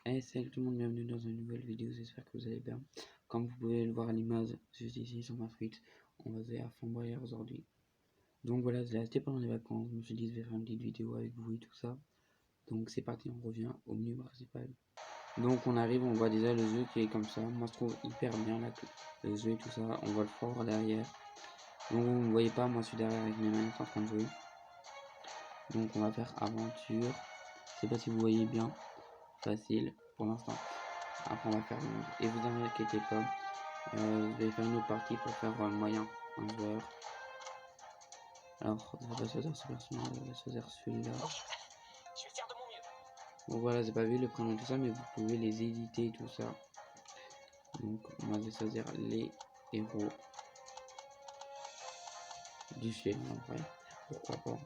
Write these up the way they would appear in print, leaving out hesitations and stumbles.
Hey, salut tout le monde, bienvenue dans une nouvelle vidéo, j'espère que vous allez bien. Comme vous pouvez le voir à l'image, juste ici sur ma Switch, on va jouer à Fort Boyard aujourd'hui. Donc voilà, je l'ai acheté pendant les vacances, je me suis dit je vais faire une petite vidéo avec vous et tout ça. Donc c'est parti, on revient au menu principal. Donc on arrive, on voit déjà le jeu qui est comme ça, moi je trouve hyper bien là, le jeu et tout ça, on voit le fort derrière. Donc vous ne voyez pas, moi je suis derrière avec mes mains en train de jouer. Donc on va faire aventure, je sais pas si vous voyez bien, facile pour l'instant. Après on va faire monde. Et vous inquiétez pas, je vais faire une autre partie pour faire le moyen, un joueur. Alors je vais pas choisir ce personnage, je vais choisir celui-là. Je vais faire de mon mieux. Bon voilà, j'ai pas vu le prénom et tout ça, mais vous pouvez les éditer et tout ça. Donc moi je vais choisir les héros du film en vrai, pourquoi pas.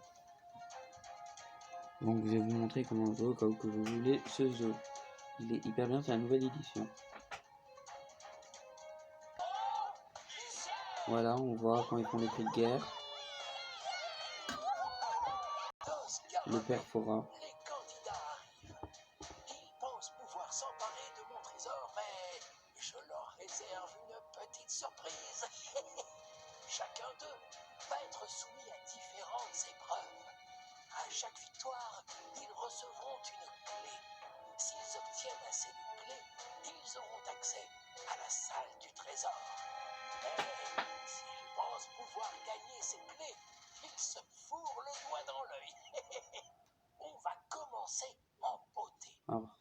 Donc je vais vous montrer comment jouer au cas où que vous voulez ce jeu. Il est hyper bien, c'est la nouvelle édition. Voilà, on voit quand ils font les cris de guerre. Le père Fora. Les candidats arrivent. Ils pensent pouvoir s'emparer de mon trésor, mais je leur réserve une petite surprise. Chacun d'eux va être soumis à différentes épreuves. À chaque victoire, ils recevront une clé. S'ils obtiennent assez de clés, ils auront accès à la salle du trésor. Mais s'ils pensent pouvoir gagner ces clés, ils se fourrent le doigt dans l'œil. On va commencer en beauté. Alors.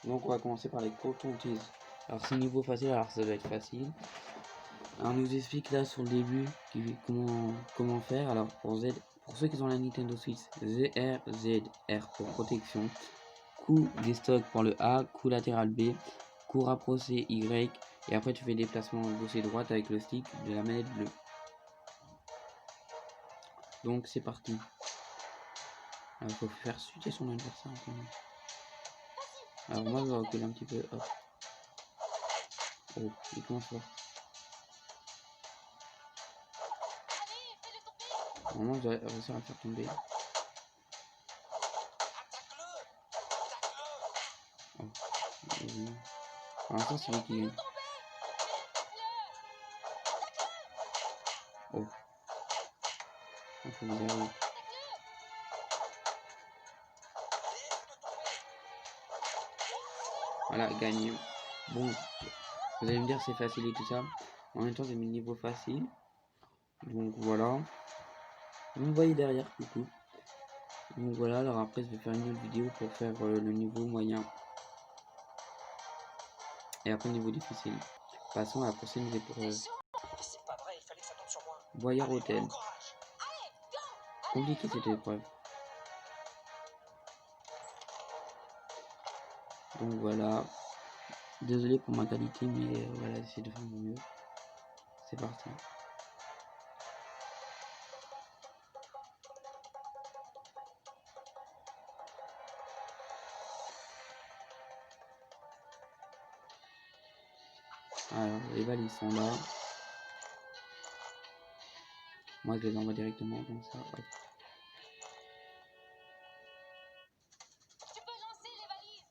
Donc on va commencer par les cotons-tiges. Alors c'est niveau facile, alors ça va être facile. Alors on nous explique là sur le début comment faire. Alors pour ceux qui ont la Nintendo Switch, R pour protection, coup des stocks pour le A, coup latéral B, coup rapproché Y, et après tu fais déplacement gauche et droite avec le stick de la manette bleue. Donc c'est parti. Alors il faut faire chuter son adversaire. Alors moi je vais reculer un petit peu. Hop. Oh, il commence fort. Normalement je vais réussir à le faire tomber. Oh. Pour l'instant c'est lui qui gagne. Oh. Il faut vous arriver. Voilà, gagné. Bon, vous allez me dire c'est facile et tout ça. En même temps j'ai mis le niveau facile. Donc voilà. Vous me voyez derrière, coucou. Donc voilà, alors après je vais faire une autre vidéo pour faire le niveau moyen. Et après le niveau difficile. Passons à la prochaine épreuve. C'est pas vrai, il fallait que ça tombe sur moi. Boyard Hôtel. Bon courage. Compliqué cette épreuve. Donc voilà. Désolé pour ma qualité, mais voilà, j'essaie de faire mon mieux. C'est parti. Alors, les valises sont là. Moi, je les envoie directement comme ça. Hop. Tu peux lancer les valises.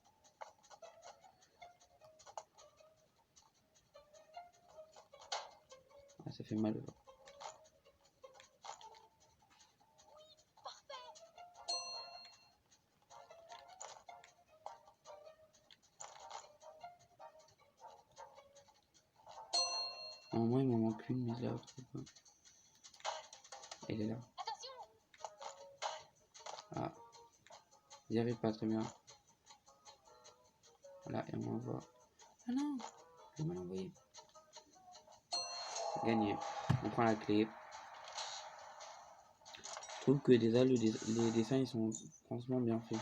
Ah, ça fait mal. Normalement, il m'en manque une, mais je la retrouve pas. Elle est là. Ah, j'y arrive pas très bien. Voilà, et on m'envoie. Ah non, je vais mal envoyer. Gagné. On prend la clé. Je trouve que déjà les dessins ils sont franchement bien faits.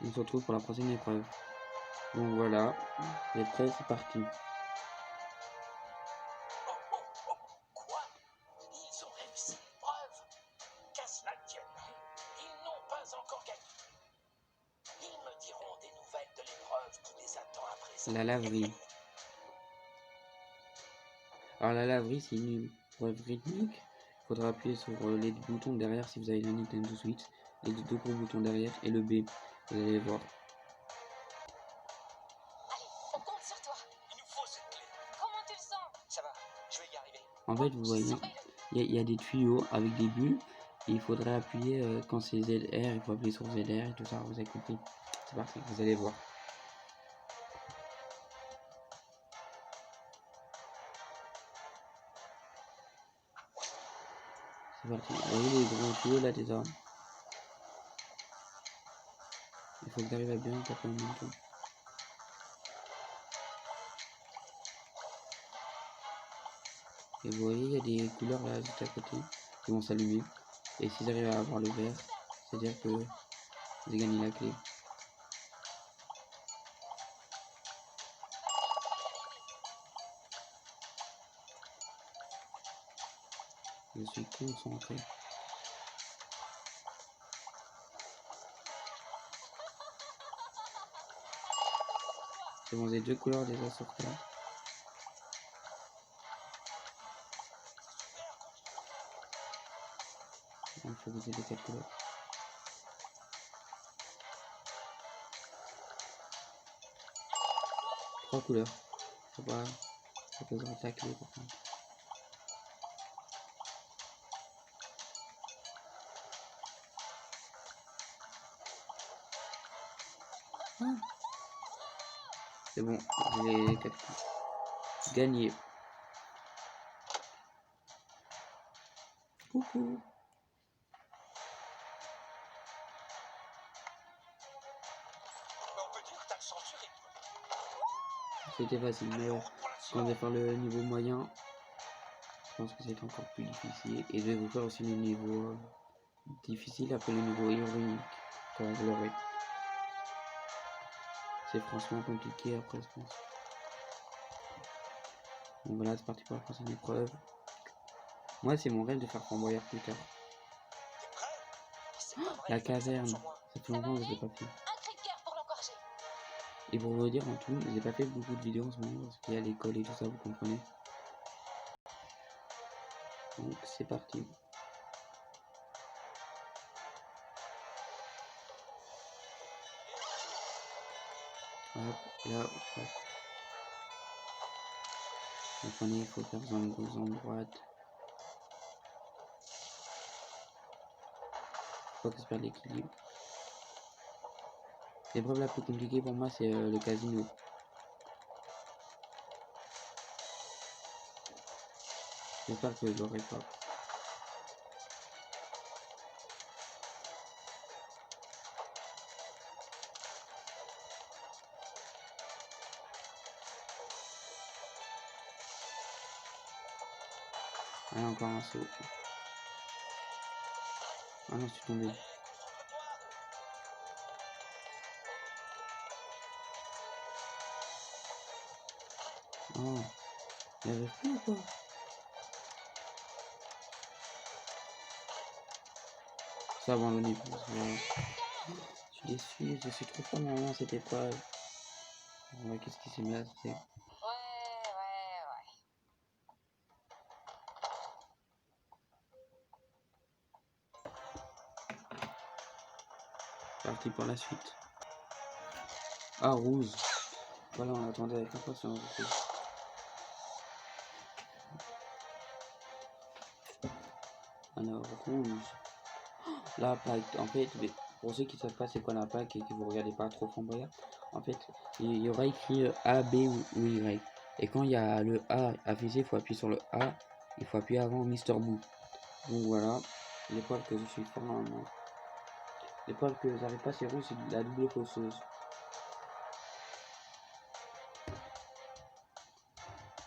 On se retrouve pour la prochaine épreuve. Donc voilà, l'épreuve c'est parti. Quoi? Ils ont réussi l'épreuve? Qu'à cela ne tienne, ils n'ont pas encore gagné. Ils me diront des nouvelles de l'épreuve qui les attend après ça. La laverie. Alors la laverie c'est une épreuve rythmique faudra appuyer sur les boutons derrière si vous avez la Nintendo Switch, les deux gros boutons derrière et le B. Vous allez voir. Allez, on compte sur toi. Il nous faut cette clé. Comment tu le sens? Ça va, je vais y arriver. En fait, vous voyez, il y a des tuyaux avec des bulles. Et il faudrait appuyer quand c'est ZR, il faut appuyer sur ZR et tout ça, vous avez compris. C'est parti, vous allez voir. C'est parti, vous voyez les gros tuyaux là déjà. Il faut que tu arrives à bien taper en même temps. Et vous voyez, il y a des couleurs là juste à côté qui vont s'allumer. Et si j'arrive à avoir le vert, c'est-à-dire que j'ai gagné la clé. Je suis concentré. C'est bon, j'ai deux couleurs déjà sorties là. Il faut que j'ai les quatre couleurs. Trois couleurs. Faut pas. Ça posera la clé par contre. C'est bon, j'ai les quatre couleurs. Gagné. Coucou. On peut dire que t'as le sens du rythme. C'était facile, mais quand on va faire le niveau moyen, je pense que c'est encore plus difficile. Et je vais vous faire aussi le niveau difficile après le niveau héroïque, quand vous l'aurez. C'est franchement compliqué après, je pense. Donc voilà, c'est parti pour la prochaine épreuve. Moi, c'est mon rêve de faire Fort Boyard plus tard. T'es prêt? C'est pas vrai, La il faut que ça caserne, marche au moins. ça fait longtemps que je l'ai pas fait. Un cri de guerre pour l'encourager. Et pour vous dire en tout, j'ai pas fait beaucoup de vidéos en ce moment parce qu'il y a l'école et tout ça, vous comprenez. Donc c'est parti. Hop, là, hop. Vous comprenez, il faut faire zone gauche, zone droite. Faut pas que je perde l'équilibre. L'épreuve la plus compliquée pour moi, c'est le casino. J'espère que je l'aurai pas. Ah, encore un saut. Ah non, je suis tombé. Oh, il arrive plus ou quoi? Ça a abandonné. Je suis déçu, je suis trop fort dans cette épreuve. Ouais, qu'est-ce qui s'est mis à se Ouais. Parti pour la suite. Ah, rouge. Voilà, on attendait avec impatience. Alors, rouge. La plaque, en fait, pour ceux qui ne savent pas c'est quoi la plaque et que vous regardez pas trop Fort Boyard, en fait, il y aura écrit A, B ou Y. Et quand il y a le A affiché, il faut appuyer sur le A. Il faut appuyer avant Mister Boo. Donc voilà, l'épreuve que je suis fort normalement. L'épreuve que j'arrive pas, c'est rouge, c'est la double fosseuse.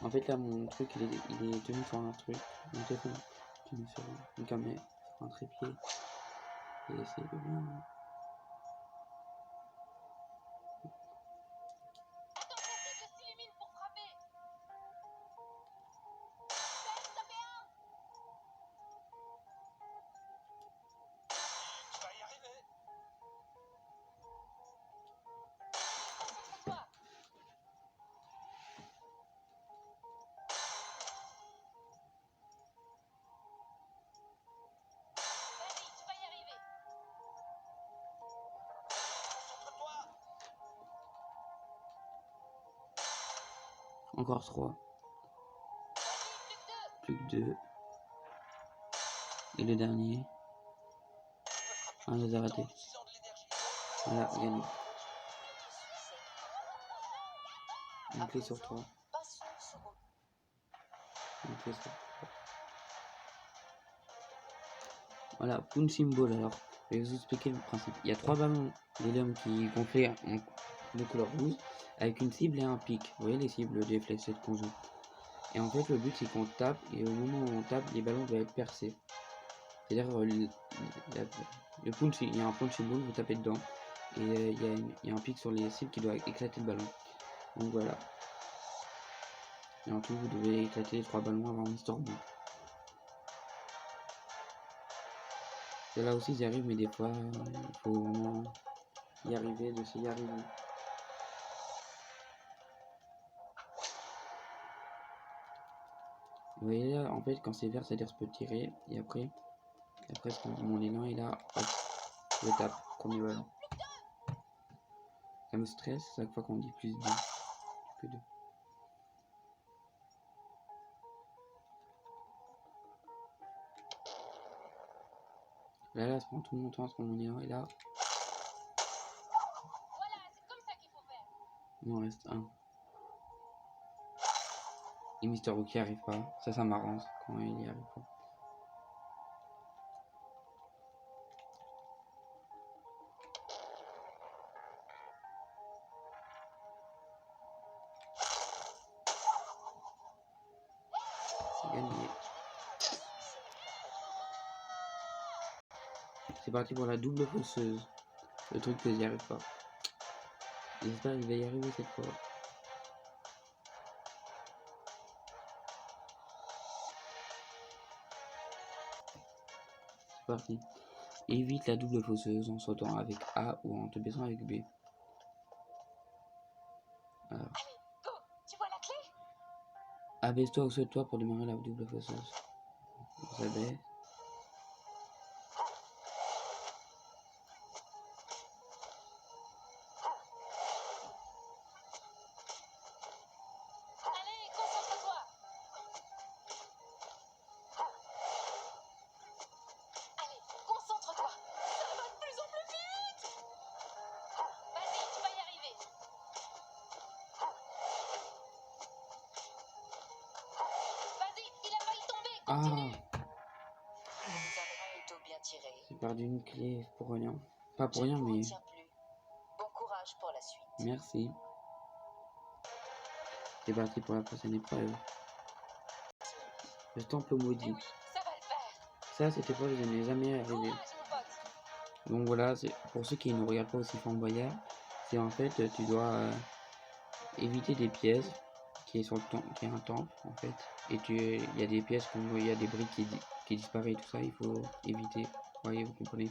En fait, là, mon truc, il est tenu sur un truc. Mon téléphone tenu sur une caméra, sur un trépied. Et c'est bien. Attention, cette s'illumine pour frapper. Tu vas y arriver. Concentre-toi. Encore 3. Plus que 2. Et le dernier. On les a ratés. Voilà, gagné. Une clé sur 3. Une clé sur 3. Voilà, Poon Symbol. Alors, je vais vous expliquer le principe. Il y a 3 ballons d'hélium qui gonflés de couleur rouge avec une cible et un pic. Vous voyez les cibles des fléchettes qu'on joue. Et en fait, le but c'est qu'on tape et au moment où on tape, les ballons doivent être percés. C'est-à-dire, le punch, il y a un punch symbol, vous tapez dedans. Et il y a un pic sur les cibles qui doit éclater le ballon. Donc voilà. Et en tout, vous devez éclater les 3 ballons avant Mister Boo. Et là aussi, j'y arrive, mais des fois, il faut vraiment y arriver, de s'y arriver. Vous voyez là, en fait, quand c'est vert, c'est-à-dire je peux tirer. Et après mon élan est là, hop, je tape, premier ballon. Ça me stresse chaque fois qu'on dit plus 2 que 2. Là, ça prend tout mon temps, quand mon élan est là. Voilà, c'est comme ça qu'il faut faire. Il m'en reste 1. Et Mister Boo qui arrive pas. Ça m'arrange quand il y arrive pas. C'est gagné. C'est parti pour la double fausseuse. Le truc que j'y arrive pas. J'espère qu'il va y arriver cette fois. C'est parti. Évite la double fausseuse en sautant avec A ou en te baissant avec B. Alors. Allez, go. Tu vois la clé? Abaisse-toi ou saute-toi pour démarrer la double fausseuse. On s'abaisse. Allez, concentre-toi. Allez, concentre-toi. Ça va de plus en plus vite. Vas-y, tu vas y arriver. Vas-y, il a failli tomber. Continue. Vous avez plutôt bien tiré. J'ai perdu une clé pour rien. Pas pour Je rien, ne vous mais retiens plus. Bon courage pour la suite. merci. C'est parti pour la prochaine épreuve. Le temple Eh maudit. oui, ça va le faire. Ça, cette épreuve, je n'ai jamais arrivé. Courage, mon pote. Donc voilà, pour ceux qui ne regardent pas aussi Fort Boyard, c'est en fait, tu dois éviter des pièces qui est sur le temple, qui est un temple en fait. Et il y a des pièces il y a des briques qui disparaissent, tout ça, il faut éviter. Vous voyez, vous comprenez. Il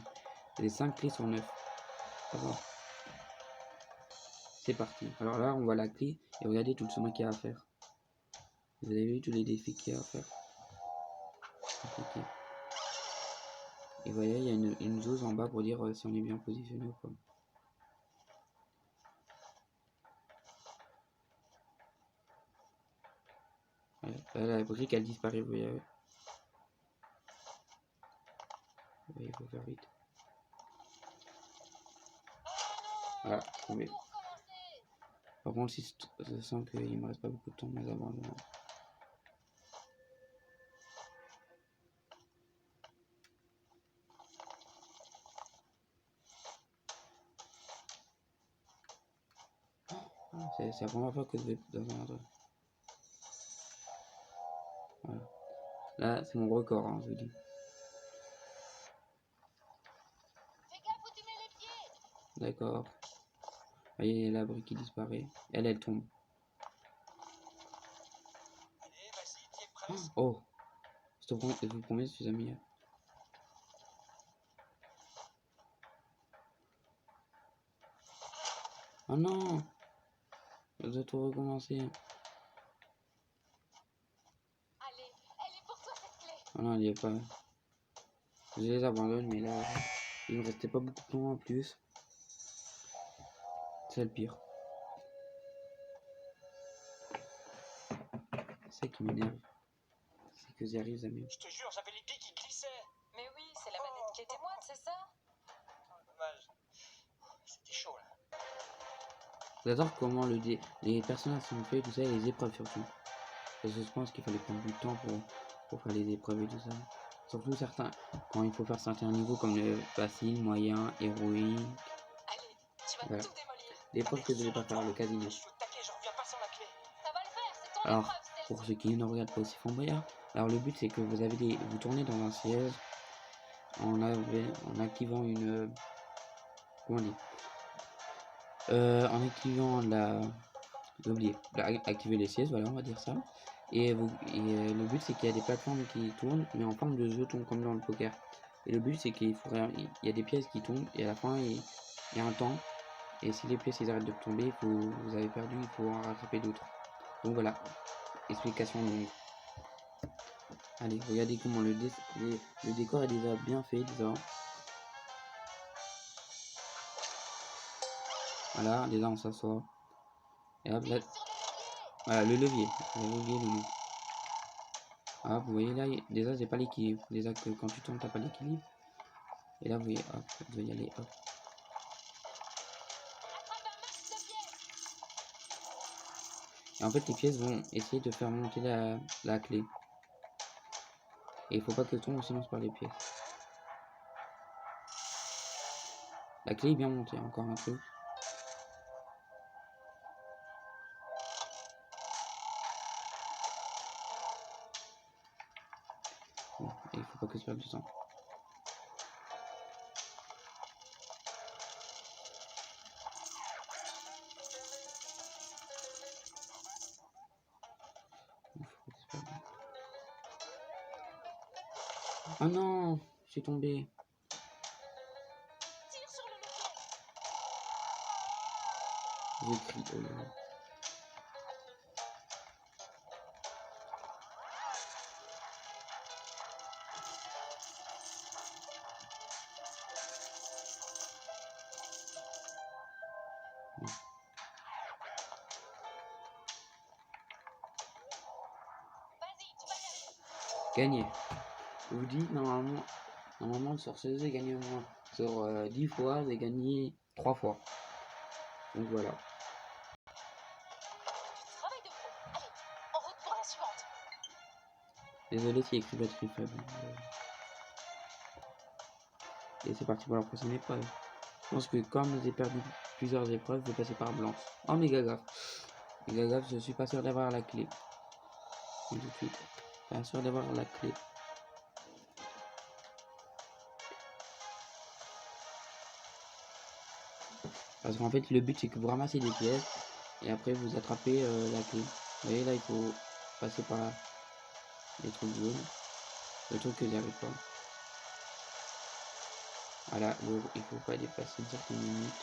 y a des 5 clés sur 9. Alors, c'est parti. Alors là, on voit la clé et regardez tout le chemin qu'il y a à faire. Vous avez vu tous les défis qu'il y a à faire. Compliqué. Et vous voyez, il y a une jauge en bas pour dire si on est bien positionné ou pas. Voilà. Là, la brique elle disparaît, vous voyez. Il faut faire vite. Voilà, tombé. Pour commencer. Par contre, si je sens qu'il me reste pas beaucoup de temps, mais avant. C'est la première fois que je vais dans un endroit. Voilà. Là, c'est mon record, hein, je vous dis. Fais gaffe où tu mets les pieds. D'accord. Vous voyez, la brique qui disparaît. Elle tombe. Allez, vas-y, t'es prêt. Oh, je vous promets, je suis ami. Oh non! Je dois tout recommencer. Allez, elle est pour toi cette clé. Oh non, il n'y est pas. Je les abandonne, mais là, il me restait pas beaucoup de temps en plus. C'est le pire. qui m'énerve. C'est que j'y arrive jamais. Je te jure, j'avais les billes qui glissaient. Mais oui, c'est la manette qui était moite, c'est ça? Dommage. C'était chaud là. J'adore comment les personnages sont faits, tout ça, et les épreuves surtout. Parce que je pense qu'il fallait prendre du temps pour faire les épreuves et tout ça. Surtout certains, quand il faut faire certains niveaux comme le facile, moyen, héroïque. Allez, tu vas Voilà. tout démolir. L'épreuve que je devais pas faire, le casino. Je suis au taquet, je reviens pas sans la clé. Ça va le faire, c'est ton Alors, épreuve, celle-ci. pour ceux qui ne regardent pas aussi Fort Boyard, alors le but c'est que vous tournez dans un siège en activant une, comment dire, en activant j'ai oublié, activer les sièges, voilà, on va dire ça. Et le but c'est qu'il y a des plateformes qui tournent, mais en forme de jetons comme dans le poker. Et le but c'est il y a des pièces qui tombent et à la fin il y a un temps. Et si les pièces ils arrêtent de tomber, vous avez perdu, il faut en rattraper d'autres. Donc voilà, explication longue. Allez, regardez comment le décor est déjà bien fait, déjà. Voilà, déjà on s'assoit. Et hop, là, voilà, le levier. Ah, vous voyez là, déjà j'ai pas l'équilibre. Déjà que quand tu tournes, t'as pas l'équilibre. Et là, vous voyez, hop, je vais y aller, hop. Et en fait, les pièces vont essayer de faire monter la clé. Et il faut pas que le tombe, sinon c'est par les pièces. La clé est bien montée, encore un truc. Bon, et il faut pas que je perde du temps. Oh non, je suis tombé. Tire sur le levier. J'ai crié, oh là là. Vas-y, tu vas y aller. Gagner. Je vous dis, normalement sur 16, j'ai gagné au moins. Sur 10 fois, j'ai gagné 3 fois. Donc voilà. Du travail de pro. Allez, en route pour la suivante. Désolé s'il y a écrit batterie faible. Et c'est parti pour la prochaine épreuve. Je pense que comme j'ai perdu plusieurs épreuves, je vais passer par blanche. Oh méga gaffe. Méga gaffe, je suis pas sûr d'avoir la clé. Tout de suite. Pas sûr d'avoir la clé. Parce qu'en fait le but c'est que vous ramassez des pièces et après vous attrapez la clé. Vous voyez là il faut passer par les trucs jaunes. Le truc que j'arrive pas. Voilà, il faut pas dépasser une certaine limite.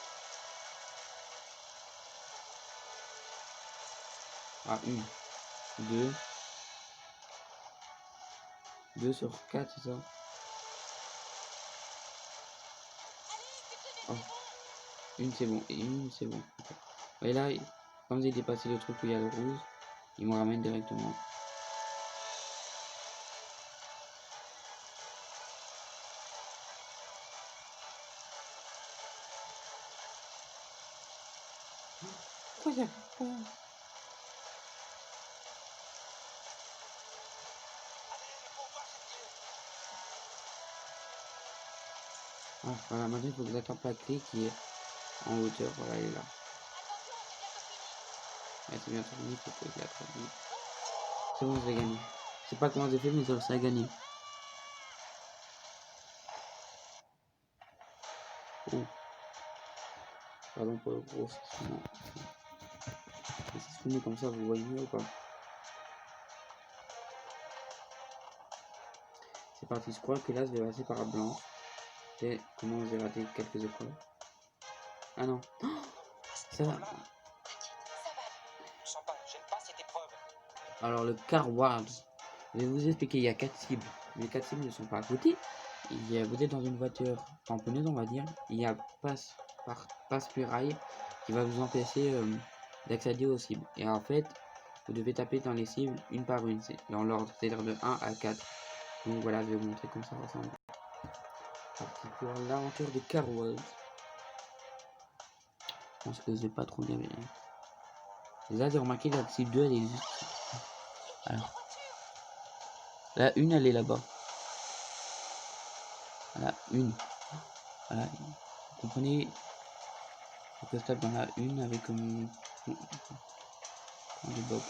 Ah, une, deux. 2 sur 4, c'est ça? Oh. Une c'est bon, et une c'est bon. Et là, comme j'ai dépassé le truc où il y a le rouge, il me ramène directement. Pourquoi il y a pas... Ah, voilà, maintenant il faut que j'attrape la clé qui est en hauteur. Voilà, elle est là. Ouais, c'est bientôt fini, il faut que je l'attrape. C'est bon, je l'ai gagné. Je sais pas comment j'ai fait, mais ça a gagné. Oh. Pardon pour le gros sinon. Si je filme comme ça, vous voyez mieux ou pas? C'est parti, je crois que là je vais passer par la blanche. Et comment j'ai raté quelques épreuves. Ah non. Oh, ça va. Alors le Car Wars. Je vais vous expliquer, il y a 4 cibles. Les 4 cibles ne sont pas à côté. Vous êtes dans une voiture tamponneuse, on va dire. Il y a passe-muraille qui va vous empêcher d'accéder aux cibles. Et en fait, vous devez taper dans les cibles une par une, dans l'ordre, c'est-à-dire de 1 à 4. Donc voilà, je vais vous montrer comment ça ressemble. Parti pour l'aventure de Carol. Je pense que j'ai pas trop bien vu. Là, j'ai remarqué que la cible 2, elle est juste... Alors, la une, elle est là-bas. Voilà, une. Voilà, vous comprenez? Il faut que je tape dans la une avec des box.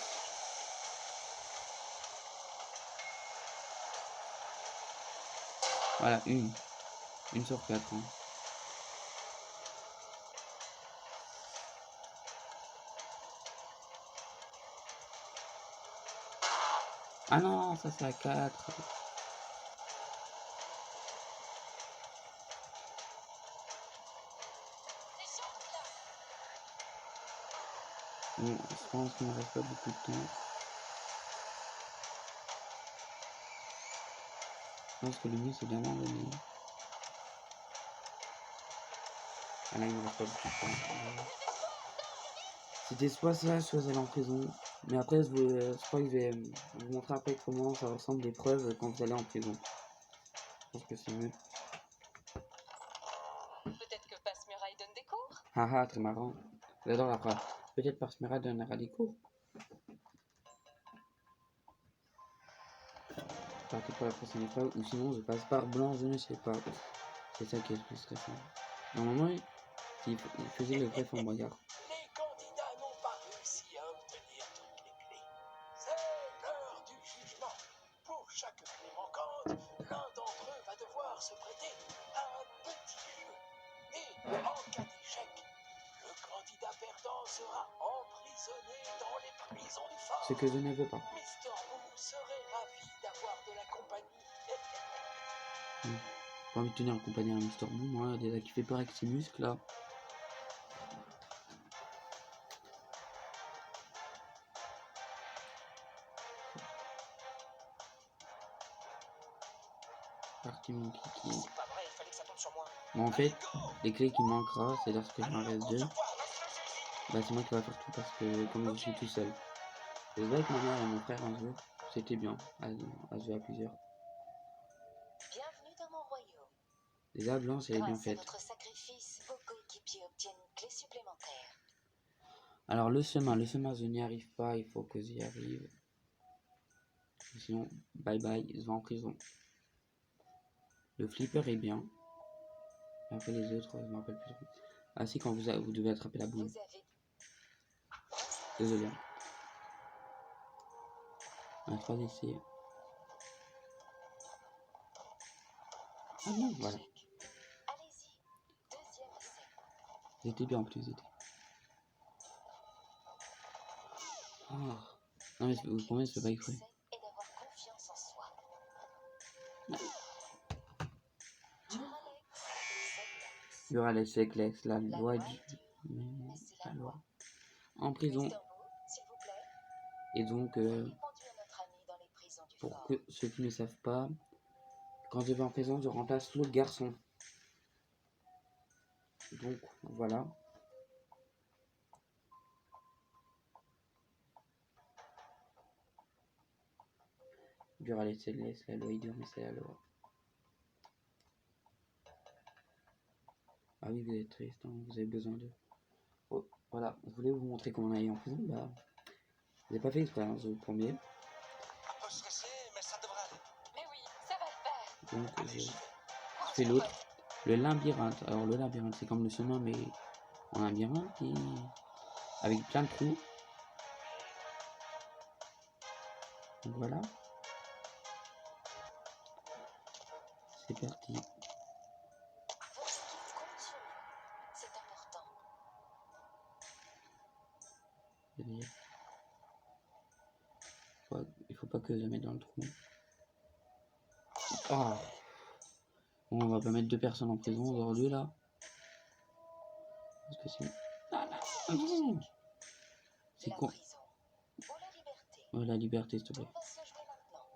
Voilà, une sur 4. Hein. Ah non, ça c'est à 4. Bon, je pense qu'il ne reste pas beaucoup de temps. Je pense que le mieux c'est d'abandonner. Ah là, il ne reste pas beaucoup de temps. C'était soit ça, soit aller en prison. Mais après, je crois que je vais vous montrer après comment ça ressemble l'épreuve quand vous allez en prison. Je pense que c'est mieux. Peut-être que Pasmeraille donne des cours. Haha, très marrant. J'adore la phrase. Peut-être Pasmera donnera des cours. Parti pour la prochaine épreuve, ou sinon je passe par blanc, je ne sais pas. C'est ça qui est le plus stressant. Normalement, il faisait le vrai flamboyard. Les candidats n'ont pas réussi à obtenir toutes les clés. C'est l'heure du jugement. Pour chaque clé manquante, l'un d'entre eux va devoir se prêter à un petit jeu. Et en cas d'échec, le candidat perdant sera emprisonné dans les prisons du fort. Ce que je ne veux pas. Mister Boo serait ravi d'avoir de la compagnie. Pas envie de tenir en compagnie à Mister Boo, moi, déjà qui fait peur avec ses muscles là. Parti mon kiki. C'est pas vrai, il fallait que ça tombe sur moi. Bon, en fait, les clés qui manquera, c'est lorsque j'en reste 2. Bah, c'est moi qui va faire tout parce que comme je suis tout seul. Je vais avec ma mère et mon frère un jour. C'était bien à jouer à plusieurs. Bienvenue dans mon royaume. Déjà, Blanche, elle est bien Grâce à faite. votre sacrifice, vos coéquipiers obtiennent une clé supplémentaire. Alors, le chemin, je n'y arrive pas, il faut que j'y arrive. Sinon, bye bye, je vais en prison. Le flipper est bien. Après les autres, je ne me rappelle plus trop. Ah si, quand vous devez attraper la boule. Vous avez Désolé. On a 3 essais. Ah non, voilà. Allez-y. Deuxième essai. J'étais bien en plus, j'étais. Oh. Non mais vous comprenez, je peux pas y croire. Et d'avoir confiance en soi. Duralex, Seclex, la loi du... La loi. En prison. Mister Boo, s'il vous plaît. Et donc, Veuillez conduire notre ami dans les prisons du pour fort. que ceux qui ne savent pas, quand je vais en prison, je remplace l'autre garçon. Donc, voilà. Duralex, Seclex, la loi Idur, mais c'est la loi. Ah oui, vous êtes triste, hein, vous avez besoin de... Oh, voilà, je voulais vous montrer comment on aille en prison, bah... Je n'ai pas fait exprès, hein, je vous promets. Un peu stressé, mais ça devrait aller. Mais oui, ça va le faire. Donc, je fais l'autre. Le labyrinthe. Alors, le labyrinthe, c'est comme le chemin, mais en labyrinthe, et... avec plein de trous. Donc, voilà. C'est parti. Votre équipe compte sur vous. C'est important. Il faut pas que je mette dans le trou. Oh. Bon, on va pas mettre 2 personnes en prison aujourd'hui, là. Parce que c'est... C'est con. Prison ou la liberté. Oh, la liberté, s'il te Tout plaît. va se jouer maintenant.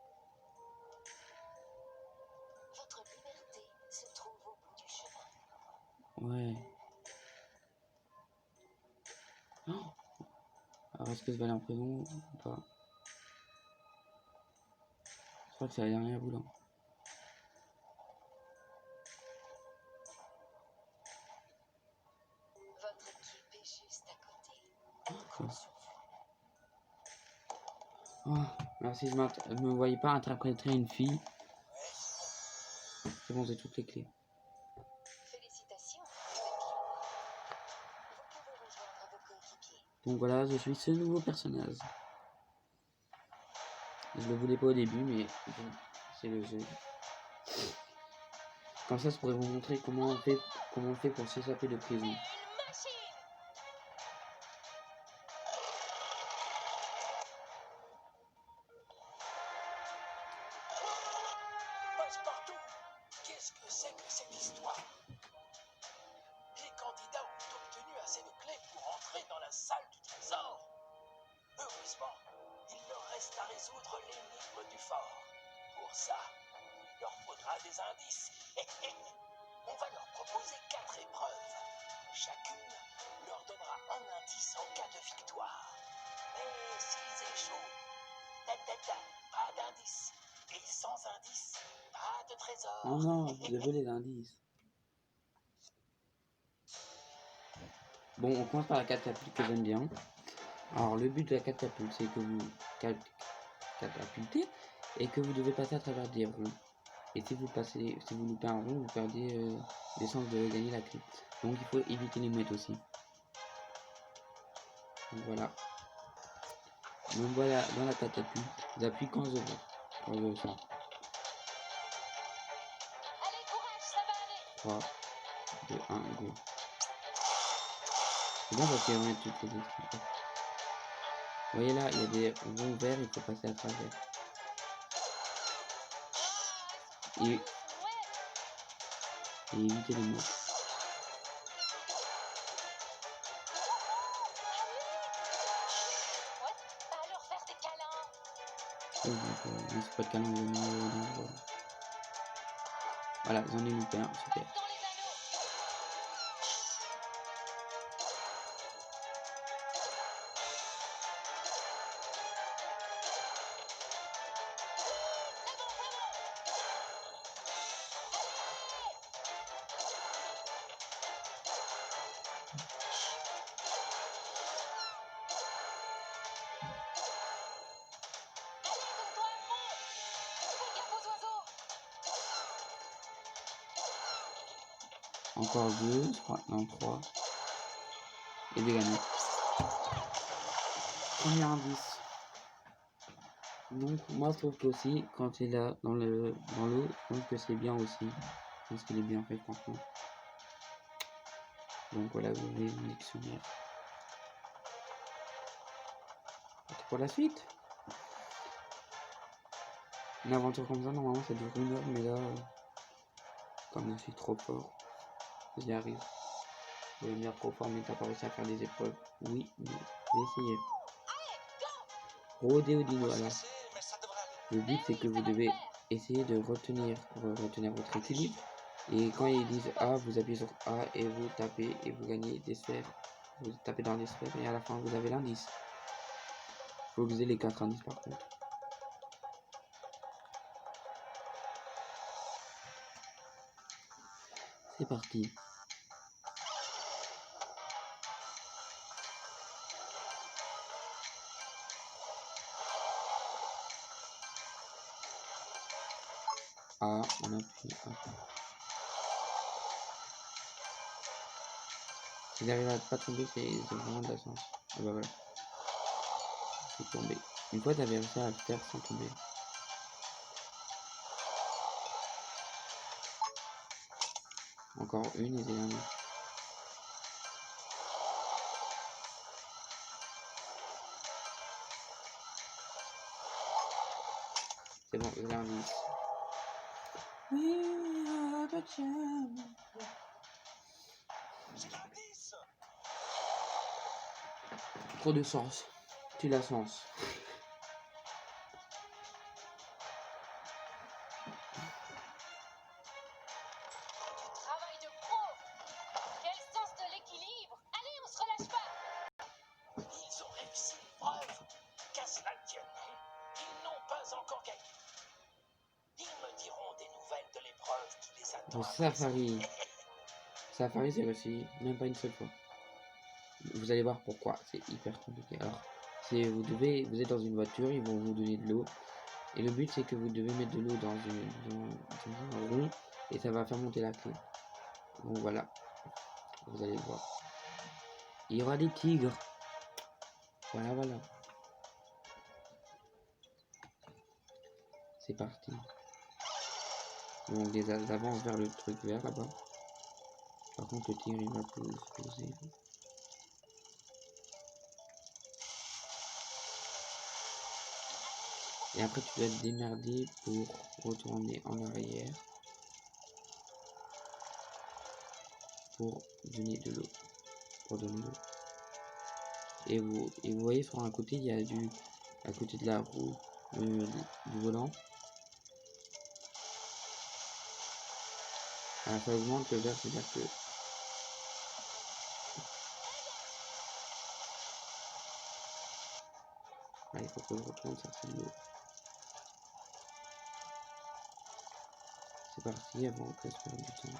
Votre liberté se trouve au bout du chemin. Ouais. Oh. Alors est-ce que je vais aller en prison ou pas? Je crois que c'est la dernière boule. Hein. Votre équipe est juste à côté. Elle compte sur vous. Oh, merci, je me voyais pas interpréter une fille. C'est bon, j'ai toutes les clés. Félicitations, vous êtes libre. Vous pouvez rejoindre vos coéquipiers. Donc voilà, je suis ce nouveau personnage. Je le voulais pas au début, mais bon, c'est le jeu. Comme ça, je pourrais vous montrer comment on fait pour s'échapper de prison. Une machine. Passe-partout! Qu'est-ce que c'est que cette histoire? Les candidats ont obtenu assez de clés pour entrer dans la salle du trésor. Heureusement, il leur reste à résoudre l'énigme du fort. Pour ça, il leur faudra des indices. On va leur proposer 4 épreuves. Chacune leur donnera un indice en cas de victoire. Mais s'ils échouent, pas d'indice. Et sans indice, pas de trésor. Oh non, je veux les indices. Bon, on commence par la catapulte que j'aime bien. Alors, le but de la catapulte, c'est que vous catapultez et que vous devez passer à travers des ronds. Et si vous loupez un rond, vous perdez les chances de gagner la clé. Donc, il faut éviter les mouettes aussi. Donc, voilà. Donc, voilà, dans la catapulte, j'appuie quand je veux. Quand je veux ça. Allez, courage, ça va aller. 3, 2, 1, go. C'est bon parce qu'il va mettre toutes les autres. Vous voyez là, il y a des ronds verts, il faut passer à travers. Et éviter les mouettes. What? Pas leur faire des câlins. Non, c'est pas de câlin, voilà, j'en ai loupé un, super. Passe dans les anneaux. Donne-toi un mot. Fais gaffe aux oiseaux. Encore 2, je crois, non 3. Et des gagnants. Premier indice. Donc moi je trouve que aussi quand il est là dans l'eau, je trouve que c'est bien aussi. Je pense qu'il est bien fait franchement. Donc voilà, vous avez mon dictionnaire. C'est pour la suite. Une aventure comme ça, normalement ça dure 1 heure, mais là, comme je suis trop fort, j'y arrive. Je vais venir trop fort, mais t'as pas réussi à faire des épreuves. Oui, mais j'ai essayé. Rodé au dino, alors. Le but c'est que vous devez essayer de retenir votre équilibre. Et quand ils disent A, vous appuyez sur A et vous tapez et vous gagnez des sphères. Vous tapez dans les sphères et à la fin vous avez l'indice. Faut que vous ayez les 4 indices par contre. C'est parti. A, on appuie A. Si j'arrive à pas tomber, c'est vraiment de la chance. Et bah voilà. C'est tombé. Une fois t'avais réussi à le faire sans tomber. Encore une et dernière. C'est bon, j'ai l'indice. We are the champions. Trop de sens. Tu la sens. Travail de pro. Quel sens de l'équilibre. Allez, on se relâche pas. Ils ont réussi. Au safari. Safari, c'est réussi, même pas une seule fois. Vous allez voir pourquoi, c'est hyper compliqué. Alors, vous êtes dans une voiture, ils vont vous donner de l'eau. Et le but, c'est que vous devez mettre de l'eau dans un rond et ça va faire monter la clé. Donc voilà, vous allez voir. Il y aura des tigres. Voilà, voilà. C'est parti. Donc des avances vers le truc vert là-bas. Par contre, le tigre, il va poser. Et après, tu dois te démerder pour retourner en arrière. Pour donner de l'eau. Pour donner l'eau. Et vous voyez sur un côté, il y a à côté de la roue du volant. Alors ça augmente le vert, c'est-à-dire que là, il faut que je retourne chercher de l'eau. C'est parti avant que je perde du temps.